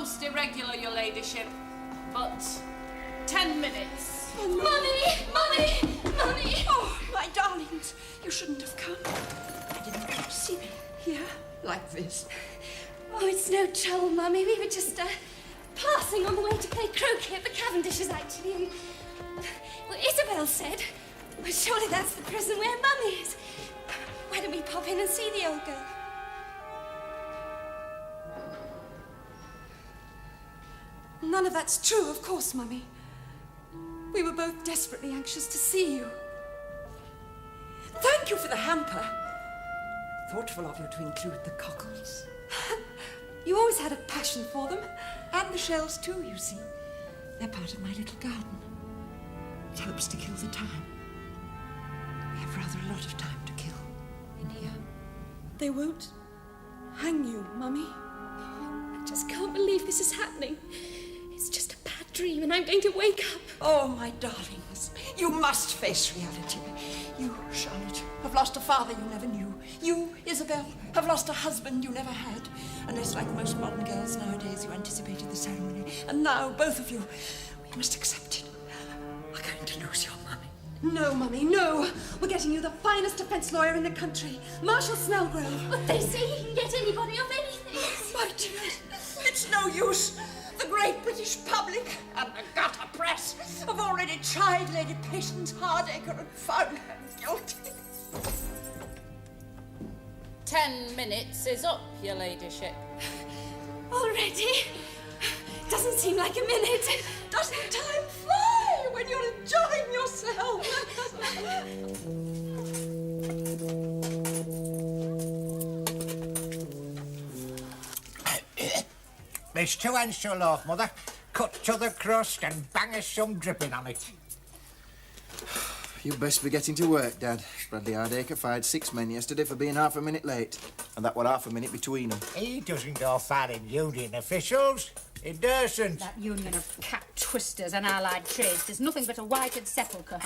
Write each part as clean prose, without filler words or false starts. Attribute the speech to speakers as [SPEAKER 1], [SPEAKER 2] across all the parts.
[SPEAKER 1] most irregular, your ladyship, but 10 minutes.
[SPEAKER 2] Oh, Mummy! Oh, my darlings, you shouldn't have come. I didn't want you to see me here like this.
[SPEAKER 3] Oh, it's no trouble, Mummy. We were just, passing on the way to play croquet at the Cavendishes, actually, and... Well, Isabel said, well, surely that's the prison where Mummy is. Why don't we pop in and see the old girl?
[SPEAKER 2] None of that's true, of course, Mummy. We were both desperately anxious to see you. Thank you for the hamper. Thoughtful of you to include the cockles. You always had a passion for them. And the shells, too, you see. They're part of my little garden. It helps to kill the time. We have rather a lot of time to kill in here. They won't hang you, Mummy.
[SPEAKER 3] I just can't believe this is happening. It's just a bad dream, and I'm going to wake up.
[SPEAKER 2] Oh, my darlings, you must face reality. You, Charlotte, have lost a father you never knew. You, Isabel, have lost a husband you never had. Unless, like most modern girls nowadays, you anticipated the ceremony. And now, both of you, we must accept it. We're going to lose your Mummy. No, Mummy, no. We're getting you the finest defence lawyer in the country, Marshal Snellgrove.
[SPEAKER 3] But they say he can get anybody of anything.
[SPEAKER 2] My dear, it's no use. The great British public and the gutter press have already tried Lady Patience Hardacre and found her guilty.
[SPEAKER 1] 10 minutes is up, your ladyship.
[SPEAKER 3] Already? Doesn't seem like a minute.
[SPEAKER 2] Doesn't time fly when you're enjoying yourself?
[SPEAKER 4] There's 2 ends to a loaf, Mother. Cut to the crust and bang us some dripping on it.
[SPEAKER 5] You best be getting to work, Dad. Bradley Hardacre fired 6 men yesterday for being half a minute late. And that were half a minute between them.
[SPEAKER 4] He doesn't go firing union officials. He doesn't.
[SPEAKER 6] That union of cat twisters and allied trades is nothing but a whited sepulchre.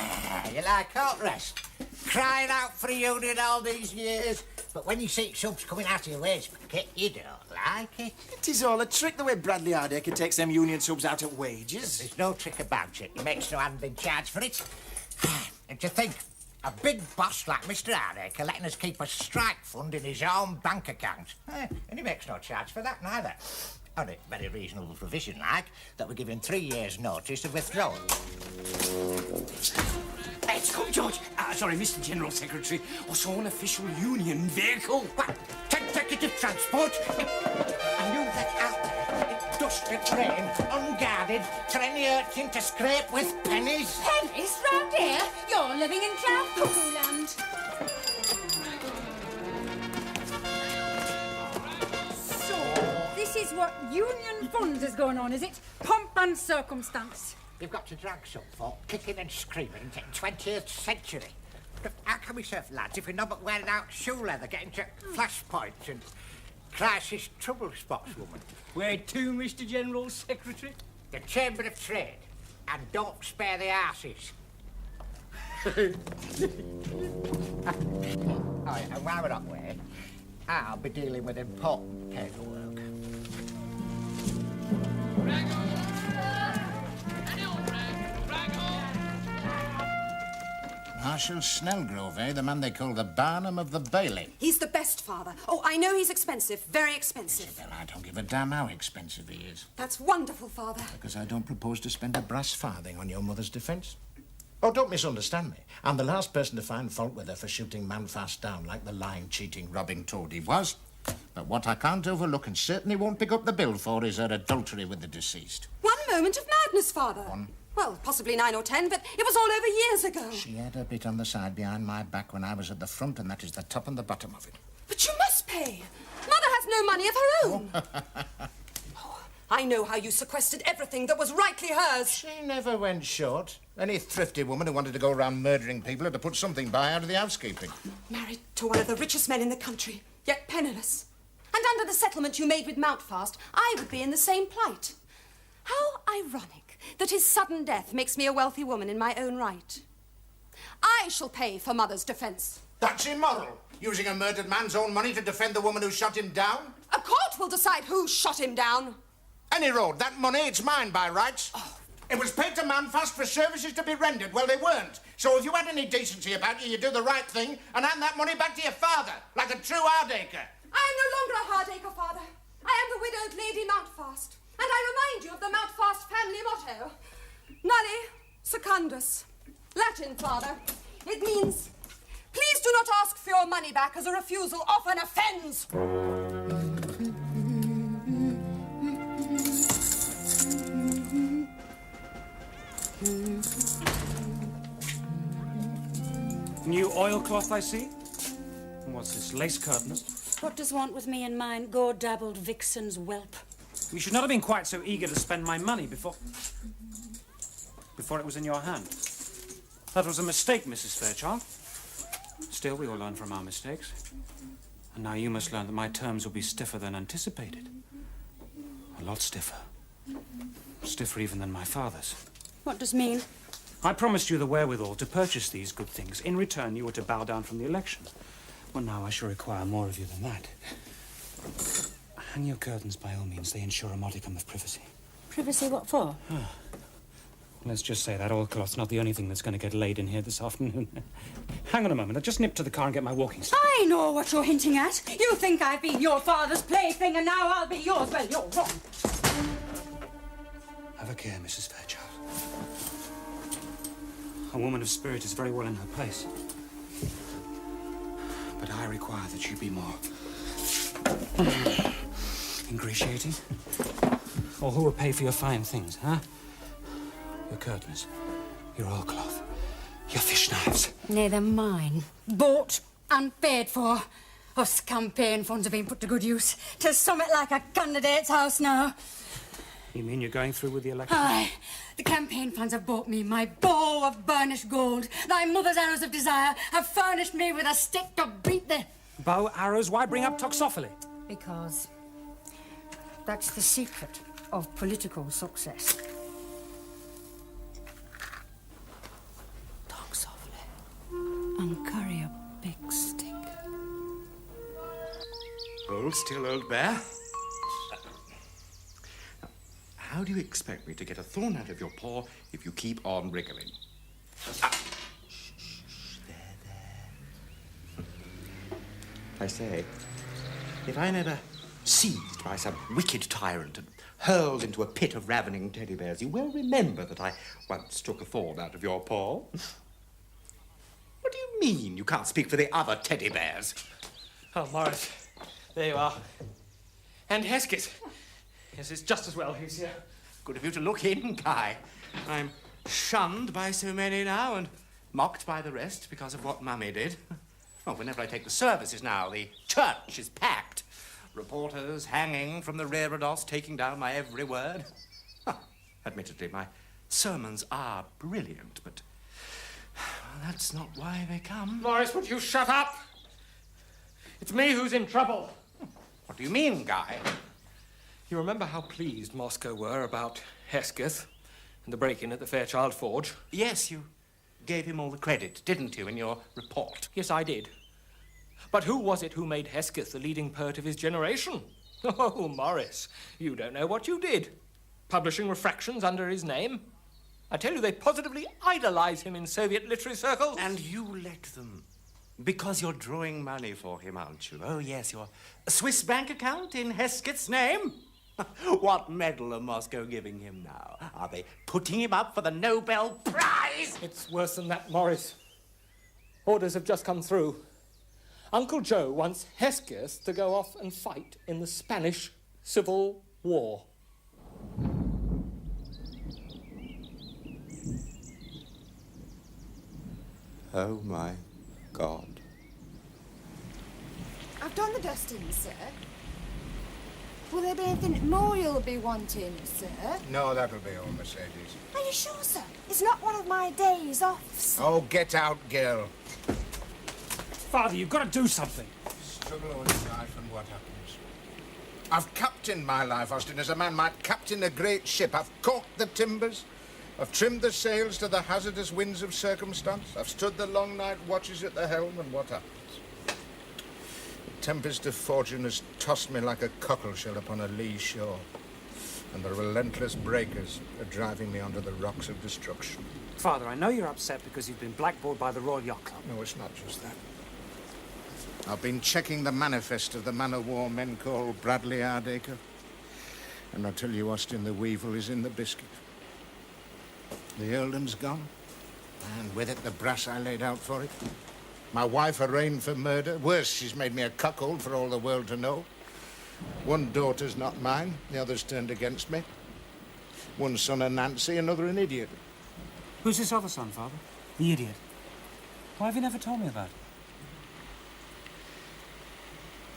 [SPEAKER 4] You like alt rest. Crying out for a union all these years. But when you see subs coming out of your wage packet, you don't like it.
[SPEAKER 5] It is all a trick the way Bradley Hardacre takes them union subs out at wages.
[SPEAKER 4] There's no trick about it. He makes no hand in charge for it. And to think, a big boss like Mr. Hardacre letting us keep a strike fund in his own bank account. And he makes no charge for that neither. On a very reasonable provision, like, that we give him 3 years' notice of withdrawal.
[SPEAKER 7] It's come, George. Sorry, Mr. General Secretary. I saw an official union vehicle.
[SPEAKER 4] What? Executive transport? And you let out there, dust and rain, unguarded, for any urchin to scrape with pennies?
[SPEAKER 6] Pennies round here? You're living in cloud cuckoo land. So, this is what union funds is going on, is it? Pomp and circumstance.
[SPEAKER 4] You've got to drag some folk kicking and screaming into the 20th century. But how can we serve lads if we're not but wearing out shoe leather, getting to flashpoints and crisis trouble spots, woman?
[SPEAKER 7] Where to, Mr. General Secretary?
[SPEAKER 4] The Chamber of Trade. And don't spare the arses. Oh, yeah, and while we're that way, I'll be dealing with important paperwork.
[SPEAKER 8] Marshal Snellgrove, eh? The man they call the Barnum of the Bailey.
[SPEAKER 2] He's the best, Father. Oh, I know he's expensive, very expensive.
[SPEAKER 8] Isabel, I don't give a damn how expensive he is.
[SPEAKER 2] That's wonderful, Father.
[SPEAKER 8] Because I don't propose to spend a brass farthing on your mother's defence. Oh, don't misunderstand me. I'm the last person to find fault with her for shooting man fast down like the lying, cheating, robbing toad he was. But what I can't overlook and certainly won't pick up the bill for is her adultery with the deceased.
[SPEAKER 2] One moment of madness, Father.
[SPEAKER 8] One.
[SPEAKER 2] Well, possibly 9 or 10, but it was all over years ago.
[SPEAKER 8] She had a bit on the side behind my back when I was at the front, and that is the top and the bottom of it.
[SPEAKER 2] But you must pay. Mother has no money of her own. Oh, I know how you sequestered everything that was rightly hers.
[SPEAKER 8] She never went short. Any thrifty woman who wanted to go around murdering people had to put something by out of the housekeeping.
[SPEAKER 2] Married to one of the richest men in the country, yet penniless. And under the settlement you made with Mountfast, I would be in the same plight. How ironic that his sudden death makes me a wealthy woman in my own right. I shall pay for Mother's defence.
[SPEAKER 8] That's immoral. Using a murdered man's own money to defend the woman who shot him down.
[SPEAKER 2] A court will decide who shot him down.
[SPEAKER 8] Any road, that money, it's mine by rights.
[SPEAKER 2] Oh.
[SPEAKER 8] It was paid to Manfast for services to be rendered. Well, they weren't. So if you had any decency about you, you'd do the right thing and hand that money back to your father, like a true Hardacre.
[SPEAKER 9] I am no longer a Hardacre, father. I am the widowed Lady Mountfast. And I remind you of the Mountfast family motto. Nulli secundus. Latin, father. It means, please do not ask for your money back, as a refusal often offends.
[SPEAKER 7] New oilcloth, I see. And what's this, lace curtains?
[SPEAKER 6] What does want with me and mine, gore-dabbled vixen's whelp?
[SPEAKER 7] You should not have been quite so eager to spend my money before it was in your hand. That was a mistake, Mrs. Fairchild. Still, we all learn from our mistakes. And now you must learn that my terms will be stiffer than anticipated. A lot stiffer. Stiffer even than my father's.
[SPEAKER 6] What does mean?
[SPEAKER 7] I promised you the wherewithal to purchase these good things. In return, you were to bow down from the election. Well, now I shall require more of you than that. Hang your curtains by all means. They ensure a modicum of privacy.
[SPEAKER 6] Privacy what for?
[SPEAKER 7] Let's just say that oilcloth's not the only thing that's going to get laid in here this afternoon. Hang on a moment. I'll just nip to the car and get my walking stick.
[SPEAKER 6] I know what you're hinting at. You think I've been your father's plaything and now I'll be yours. Well, you're wrong.
[SPEAKER 7] Have a care, Mrs. Fairchild. A woman of spirit is very well in her place. But I require that you be more ingratiating. Or who will pay for your fine things, huh? Your curtains, your oilcloth, your fish knives.
[SPEAKER 6] Nay, they're mine. Bought and paid for. Us campaign funds have been put to good use. 'Tis somewhat like a candidate's house now.
[SPEAKER 7] You mean you're going through with the election?
[SPEAKER 6] Aye. The campaign funds have bought me my bow of burnished gold. Thy mother's arrows of desire have furnished me with a stick to beat the...
[SPEAKER 7] Bow, arrows, why bring up toxophily?
[SPEAKER 6] Because that's the secret of political success. Talk softly and carry a big stick.
[SPEAKER 10] Hold still, old bear. How do you expect me to get a thorn out of your paw if you keep on wriggling? There. I say, if I'm ever seized by some wicked tyrant and hurled into a pit of ravening teddy bears, you will remember that I once took a thorn out of your paw. What do you mean you can't speak for the other teddy bears?
[SPEAKER 11] Oh, Morris, there you are. And Hesketh. Yes, it's just as well he's here.
[SPEAKER 10] Good of you to look in, Guy. I'm shunned by so many now and mocked by the rest because of what Mummy did. Well, whenever I take the services now, the church is packed. Reporters hanging from the reredos, taking down my every word. Admittedly, my sermons are brilliant, but well, that's not why they come.
[SPEAKER 11] Morris, would you shut up? It's me who's in trouble.
[SPEAKER 10] What do you mean, Guy?
[SPEAKER 11] You remember how pleased Moscow were about Hesketh and the break-in at the Fairchild Forge?
[SPEAKER 10] Yes, you gave him all the credit, didn't you, in your report?
[SPEAKER 11] Yes, I did. But who was it who made Hesketh the leading poet of his generation? Oh, Morris, you don't know what you did. Publishing refractions under his name. I tell you, they positively idolize him in Soviet literary circles.
[SPEAKER 10] And you let them. Because you're drawing money for him, aren't you? Oh, yes, your Swiss bank account in Hesketh's name? What medal are Moscow giving him now? Are they putting him up for the Nobel Prize?
[SPEAKER 11] It's worse than that, Morris. Orders have just come through. Uncle Joe wants Hesketh to go off and fight in the Spanish Civil War.
[SPEAKER 10] Oh, my God.
[SPEAKER 9] I've done the dusting, sir. Will there be anything more you'll be wanting, sir?
[SPEAKER 8] No, that'll be all, Mercedes.
[SPEAKER 9] Are you sure, sir? It's not one of my days off, sir.
[SPEAKER 8] Oh, get out, girl.
[SPEAKER 7] Father, you've got to do something.
[SPEAKER 8] Struggle all his life and what happens? I've captained my life, Austin, as a man might captain a great ship. I've caulked the timbers. I've trimmed the sails to the hazardous winds of circumstance. I've stood the long night watches at the helm, and what happens? The tempest of fortune has tossed me like a cockleshell upon a lee shore. and the relentless breakers are driving me onto the rocks of destruction.
[SPEAKER 7] Father, I know you're upset because you've been blackballed by the Royal Yacht Club.
[SPEAKER 8] No, it's not just that. I've been checking the manifest of the man-of-war men called Bradley Hardacre. And I tell you, Austin, the weevil is in the biscuit. The earldom's gone, and with it the brass I laid out for it. My wife arraigned for murder. Worse, she's made me a cuckold for all the world to know. One daughter's not mine, the other's turned against me. One son a Nancy, another an idiot.
[SPEAKER 7] Who's this other son, Father? The idiot. Why have you never told me about it?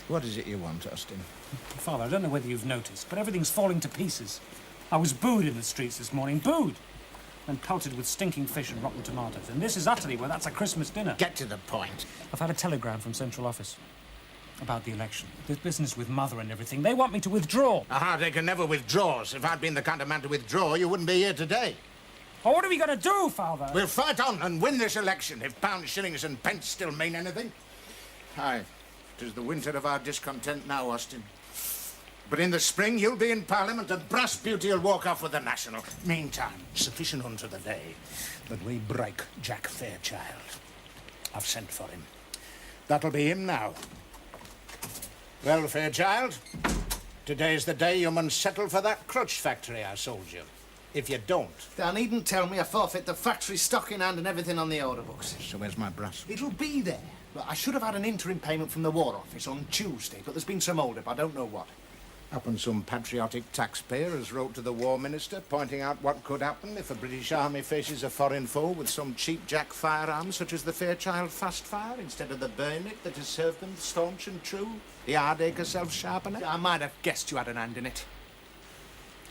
[SPEAKER 8] What is it you want, Austin?
[SPEAKER 7] Father, I don't know whether you've noticed, but everything's falling to pieces. I was booed in the streets this morning, booed, and pelted with stinking fish and rotten tomatoes. And this is utterly well, that's a Christmas dinner.
[SPEAKER 8] Get to the point.
[SPEAKER 7] I've had a telegram from Central Office about the election. There's business with Mother and everything. They want me to withdraw.
[SPEAKER 8] Hardacre never withdraws. If I'd been the kind of man to withdraw, you wouldn't be here today.
[SPEAKER 7] Well, what are we going to do, Father?
[SPEAKER 8] We'll fight on and win this election, if pounds, shillings and pence still mean anything. Aye, 'tis the winter of our discontent now, Austin. But in the spring, you'll be in Parliament and Brass Beauty will walk off with the National. Meantime, sufficient unto the day that we break Jack Fairchild. I've sent for him. That'll be him now. Well, Fairchild, today's the day you must settle for that crutch factory I sold you. If you don't...
[SPEAKER 5] They needn't tell me I forfeit the factory stock in hand and everything on the order books.
[SPEAKER 8] So where's my brass?
[SPEAKER 5] It'll be there. Look, I should have had an interim payment from the War Office on Tuesday, but there's been some hold-up. I don't know what.
[SPEAKER 8] Happen some patriotic taxpayer has wrote to the War Minister pointing out what could happen if a British army faces a foreign foe with some cheap jack firearms such as the Fairchild fast fire instead of the bayonet that has served them staunch and true, the Hardacre self-sharpener.
[SPEAKER 5] I might have guessed you had an hand in it.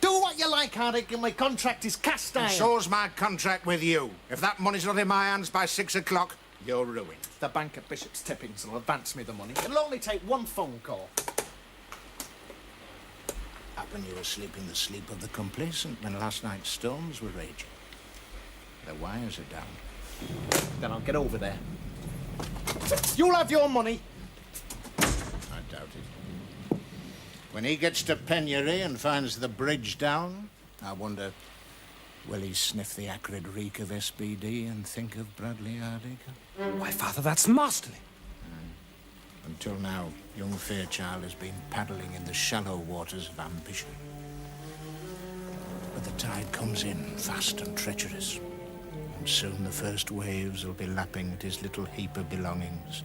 [SPEAKER 5] Do what you like, Hardacre. My contract is cast iron.
[SPEAKER 8] And so's my contract with you. If that money's not in my hands by 6 o'clock, you're ruined.
[SPEAKER 5] The bank at Bishop's Tippings will advance me the money. It'll only take one phone call.
[SPEAKER 8] Happen you were sleeping the sleep of the complacent when last night's storms were raging. The wires are down.
[SPEAKER 5] Then I'll get over there. You'll have your money.
[SPEAKER 8] I doubt it. When he gets to Penury and finds the bridge down, I wonder, will he sniff the acrid reek of SBD and think of Bradley Hardacre?
[SPEAKER 7] Why, Father, that's masterly.
[SPEAKER 8] Until now, young Fairchild has been paddling in the shallow waters of ambition. But the tide comes in fast and treacherous, and soon the first waves will be lapping at his little heap of belongings,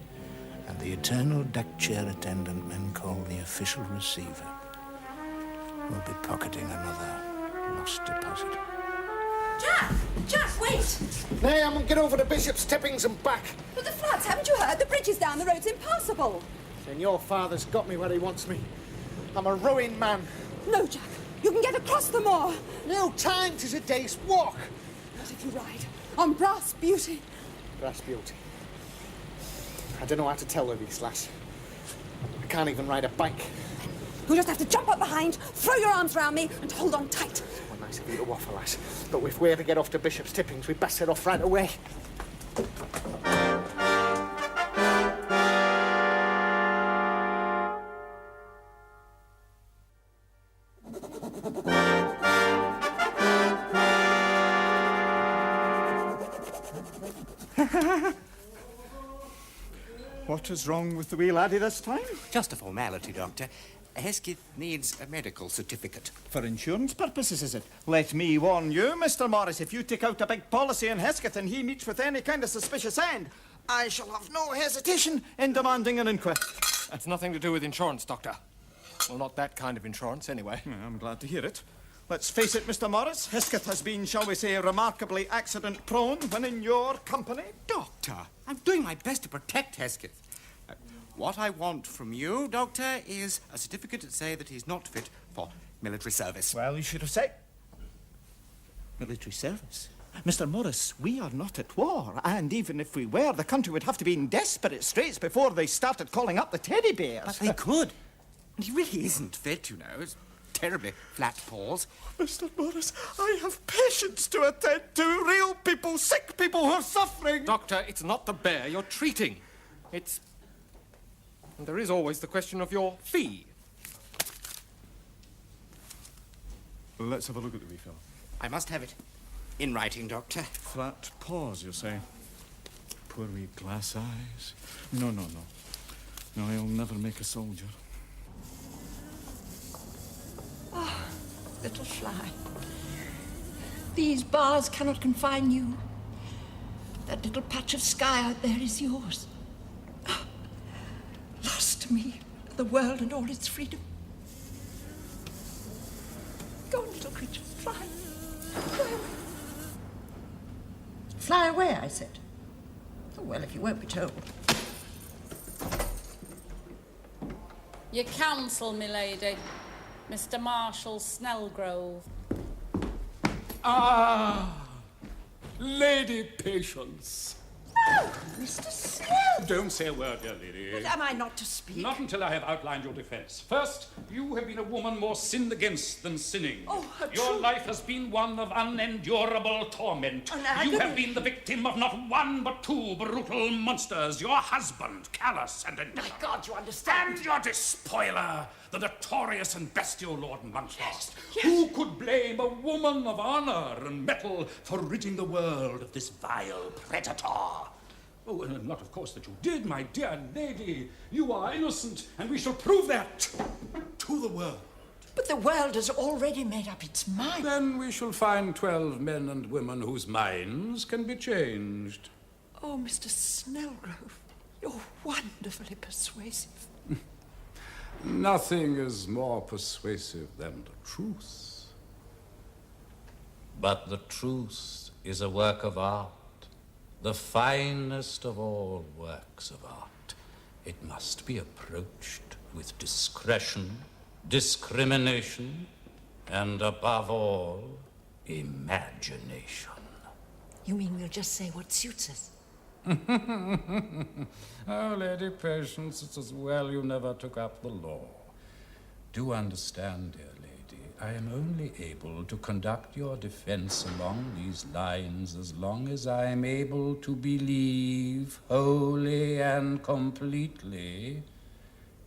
[SPEAKER 8] and the eternal deck chair attendant men call the official receiver will be pocketing another lost deposit.
[SPEAKER 2] Jack! Jack, wait!
[SPEAKER 5] Nay, I'm gonna get over to Bishop's Tippings and back.
[SPEAKER 9] But the floods, haven't you heard? The bridge is down, the road's impassable.
[SPEAKER 5] Then your father's got me where he wants me. I'm a ruined man.
[SPEAKER 9] No, Jack, you can get across the moor.
[SPEAKER 5] No time, 'tis a day's walk.
[SPEAKER 9] What if you ride on Brass Beauty?
[SPEAKER 5] Brass Beauty. I don't know how to tell her this, lass. I can't even ride a bike.
[SPEAKER 9] You'll just have to jump up behind, throw your arms round me, and hold on tight.
[SPEAKER 5] Well, nice of you to waffle, lass. But if we're to get off to Bishop's Tippings, we'd best set off right away.
[SPEAKER 12] What is wrong with the wee laddie this time?
[SPEAKER 10] Just a formality, Doctor. Hesketh needs a medical certificate.
[SPEAKER 12] For insurance purposes, is it? Let me warn you, Mr. Morris, if you take out a big policy in Hesketh and he meets with any kind of suspicious end, I shall have no hesitation in demanding an inquest.
[SPEAKER 11] That's nothing to do with insurance, Doctor. Well, not that kind of insurance, anyway.
[SPEAKER 12] I'm glad to hear it. Let's face it, Mr. Morris, Hesketh has been, shall we say, remarkably accident-prone when in your company.
[SPEAKER 10] Doctor, I'm doing my best to protect Hesketh. What I want from you, Doctor, is a certificate to say that he's not fit for military service.
[SPEAKER 12] Well, you should have said military service. Mr. Morris, we are not at war, and even if we were, the country would have to be in desperate straits before they started calling up the teddy bears.
[SPEAKER 10] But they could. And he really isn't fit, you know. It's terribly flat paws.
[SPEAKER 12] Mr. Morris, I have patience to attend to real people, sick people who are suffering.
[SPEAKER 11] Doctor, it's not the bear you're treating. It's... And there is always the question of your fee.
[SPEAKER 12] Let's have a look at the wee fellow.
[SPEAKER 10] I must have it. In writing, Doctor.
[SPEAKER 12] Flat paws, you say? Poor wee glass eyes. No. No, he'll never make a soldier.
[SPEAKER 2] Ah, little fly. These bars cannot confine you. That little patch of sky out there is yours. Ah, lost to me, the world and all its freedom. Go on, little creature, fly. Fly away. Fly away, I said. Oh, well, if you won't be told.
[SPEAKER 1] Your counsel, milady. Mr. Marshall Snellgrove.
[SPEAKER 13] Ah, Lady Patience.
[SPEAKER 2] Oh, Mr. Snell!
[SPEAKER 13] Don't say a word, dear lady.
[SPEAKER 2] But am I not to speak?
[SPEAKER 13] Not until I have outlined your defence. First, you have been a woman more sinned against than sinning.
[SPEAKER 2] Oh,
[SPEAKER 13] your life has been one of unendurable torment. You have been the victim of not one but two brutal monsters. Your husband, callous and indifferent.
[SPEAKER 2] My God, you understand.
[SPEAKER 13] And your despoiler, the notorious and bestial Lord Montfast.
[SPEAKER 2] Yes.
[SPEAKER 13] Who could blame a woman of honour and mettle for ridding the world of this vile predator? Oh, and not, of course, that you did, my dear lady. You are innocent, and we shall prove that to the world.
[SPEAKER 2] But the world has already made up its mind.
[SPEAKER 13] Then we shall find 12 men and women whose minds can be changed.
[SPEAKER 2] Oh, Mr. Snellgrove, you're wonderfully persuasive.
[SPEAKER 13] Nothing is more persuasive than the truth.
[SPEAKER 14] But the truth is a work of art. The finest of all works of art. It must be approached with discretion, discrimination, and above all, imagination.
[SPEAKER 2] You mean we'll just say what suits us?
[SPEAKER 13] Oh, Lady Patience, it's as well you never took up the law. Do understand, dear lady, I am only able to conduct your defense along these lines as long as I am able to believe wholly and completely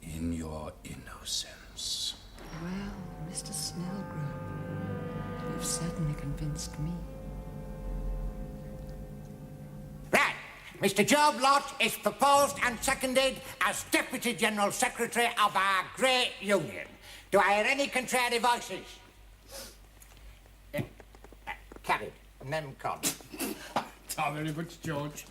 [SPEAKER 13] in your innocence.
[SPEAKER 2] Well, Mr. Snellgrove, you've certainly convinced me.
[SPEAKER 4] Right. Mr. Job Lott is proposed and seconded as Deputy General Secretary of our great union. Do I hear any contrary voices? Carried. And them con.
[SPEAKER 11] Not very much, George.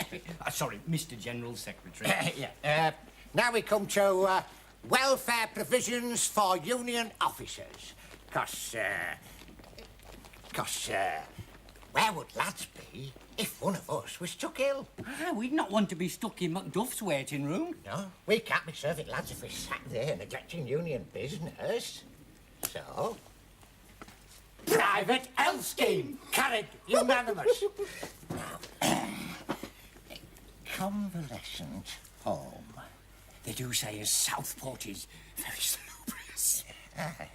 [SPEAKER 15] Sorry, Mr. General Secretary.
[SPEAKER 4] Yeah. Now we come to welfare provisions for union officers. Because where would lads be if one of us was stuck ill?
[SPEAKER 15] We'd not want to be stuck in Macduff's waiting room.
[SPEAKER 4] No, we can't be serving lads if we're sat there neglecting union business. So, private health scheme, carried, unanimous. Now, convalescent home.
[SPEAKER 15] They do say as Southport is very salubrious.
[SPEAKER 4] Aye.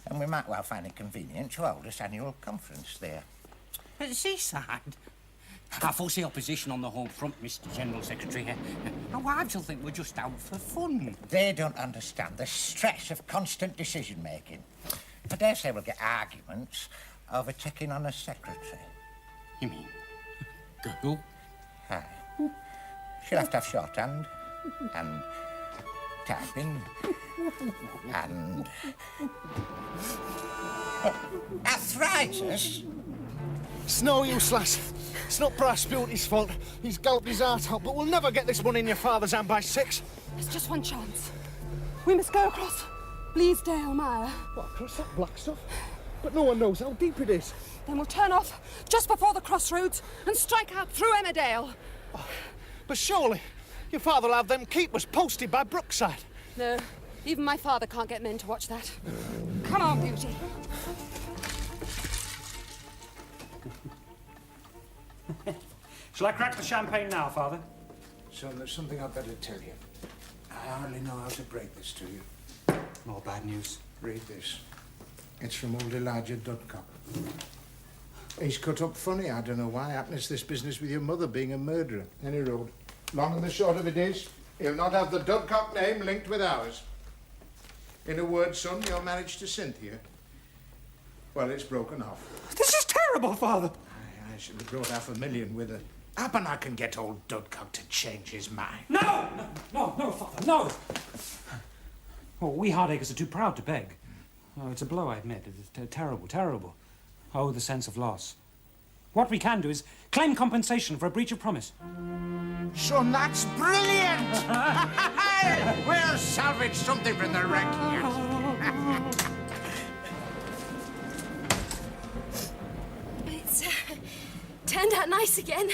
[SPEAKER 4] And we might well find it convenient to hold this annual conference there.
[SPEAKER 15] At the seaside? I foresee opposition on the home front, Mr. General Secretary. My wives will think we're just out for fun.
[SPEAKER 4] They don't understand the stress of constant decision-making. I dare say we'll get arguments over taking on a secretary.
[SPEAKER 15] You mean girl?
[SPEAKER 4] Aye. She'll have to have shorthand and typing and arthritis.
[SPEAKER 5] It's no use, lass. It's not Brass Beauty's fault. He's gulped his heart out, but we'll never get this one in your father's hand by 6.
[SPEAKER 9] There's just one chance. We must go across Bleasdale Mire.
[SPEAKER 5] What, across that black stuff? But no one knows how deep it is.
[SPEAKER 9] Then we'll turn off just before the crossroads and strike out through Emmerdale.
[SPEAKER 5] Oh, but surely your father will have them keepers posted by Brookside.
[SPEAKER 9] No, even my father can't get men to watch that. Come on, Beauty.
[SPEAKER 7] Shall I crack the champagne now, Father?
[SPEAKER 8] Son, there's something I'd better tell you. I hardly know how to break this to you.
[SPEAKER 7] More bad news.
[SPEAKER 8] Read this. It's from old Elijah Dudcock. He's cut up funny, I don't know why, happening to this business with your mother being a murderer. Any road. Long and the short of it is, he'll not have the Dudcock name linked with ours. In a word, son, your marriage to Cynthia Well, it's broken off.
[SPEAKER 7] This is terrible, Father.
[SPEAKER 8] I should have brought $500,000 with her. Happen I can get old Dudcock to change his mind.
[SPEAKER 7] No, Father, no. Oh, we Hardacres are too proud to beg. Oh, it's a blow, I admit. It's terrible, terrible. Oh, the sense of loss. What we can do is claim compensation for a breach of promise.
[SPEAKER 8] Son, that's brilliant! We'll salvage something from the wreck yet.
[SPEAKER 3] It's turned out nice again.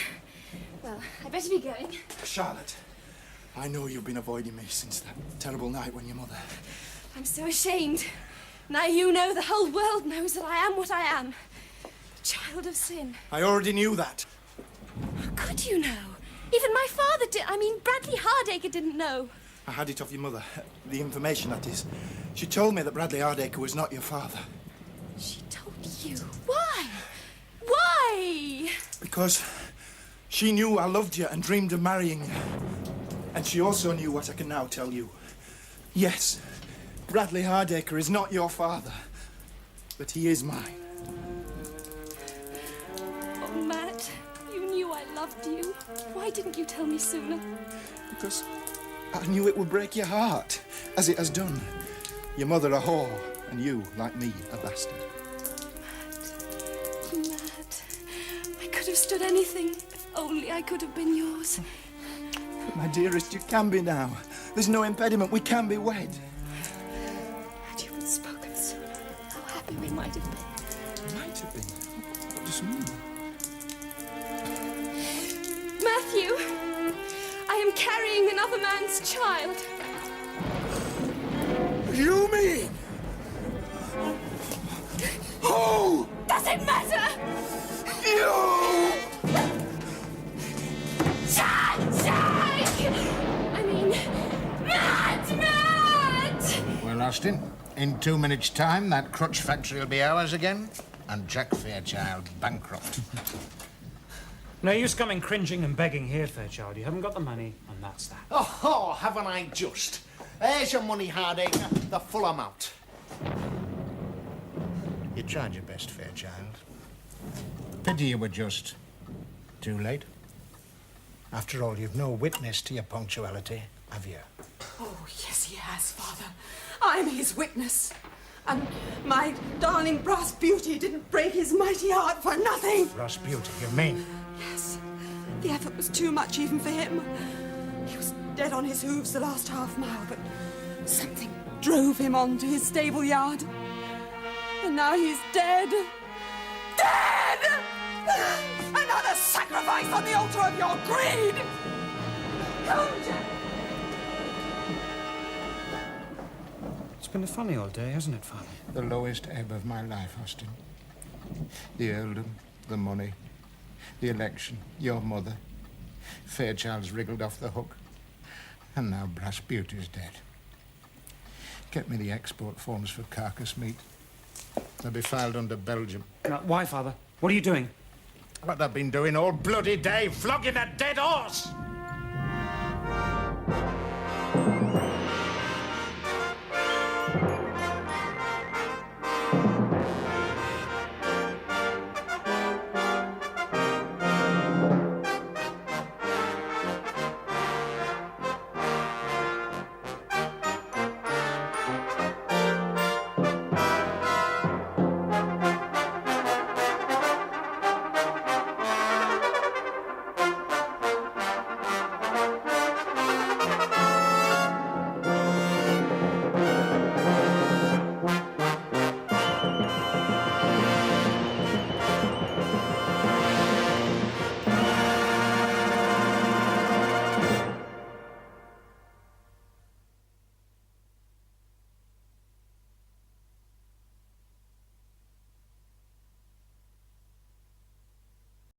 [SPEAKER 3] Well, I better be going.
[SPEAKER 5] Charlotte, I know you've been avoiding me since that terrible night when your mother...
[SPEAKER 3] I'm so ashamed. Now you know, the whole world knows that I am what I am. A child of sin.
[SPEAKER 5] I already knew that.
[SPEAKER 3] How could you know? Even my father did. I mean, Bradley Hardacre didn't know.
[SPEAKER 5] I had it off your mother. The information, that is. She told me that Bradley Hardacre was not your father.
[SPEAKER 3] She told you? Why? Why?
[SPEAKER 5] Because she knew I loved you and dreamed of marrying you. And she also knew what I can now tell you. Yes, Bradley Hardacre is not your father, but he is mine.
[SPEAKER 3] Oh, Matt, you knew I loved you. Why didn't you tell me sooner?
[SPEAKER 5] Because I knew it would break your heart, as it has done. Your mother a whore, and you, like me, a bastard.
[SPEAKER 3] Matt, I could have stood anything if only I could have been yours.
[SPEAKER 5] But my dearest, you can be now. There's no impediment. We can be wed.
[SPEAKER 3] Had you been spoken sooner, how happy we might have been.
[SPEAKER 5] Might have been? What does it mean?
[SPEAKER 3] Matthew, I am carrying another man's child.
[SPEAKER 5] You mean? Who?
[SPEAKER 3] Does it matter?
[SPEAKER 5] You!
[SPEAKER 3] I mean, Matt!
[SPEAKER 8] Well, Austin, in 2 minutes' time, that crutch factory will be ours again, and Jack Fairchild bankrupt.
[SPEAKER 7] No use coming cringing and begging here, Fairchild. You haven't got the money, and that's that.
[SPEAKER 8] Oh, haven't I just? There's your money, Hardacre, the full amount. You tried your best, Fairchild. Pity you were just too late. After all, you've no witness to your punctuality, have you?
[SPEAKER 2] Oh, yes, he has, Father. I'm his witness. And my darling brass beauty didn't break his mighty heart for nothing.
[SPEAKER 8] Brass beauty, you mean?
[SPEAKER 2] Yes. The effort was too much even for him. He was dead on his hooves the last half mile, but something drove him on to his stable yard. And now he's dead. Dead! Another sacrifice on the altar of your greed! Come, Jack!
[SPEAKER 7] It's been a funny old day, hasn't it, Father?
[SPEAKER 8] The lowest ebb of my life, Austin. The earldom, the money, the election, your mother. Fairchild's wriggled off the hook. And now Brass Beauty's dead. Get me the export forms for carcass meat. They'll be filed under Belgium.
[SPEAKER 7] Why, Father? What are you doing?
[SPEAKER 8] What I've been doing all bloody day, flogging a dead horse!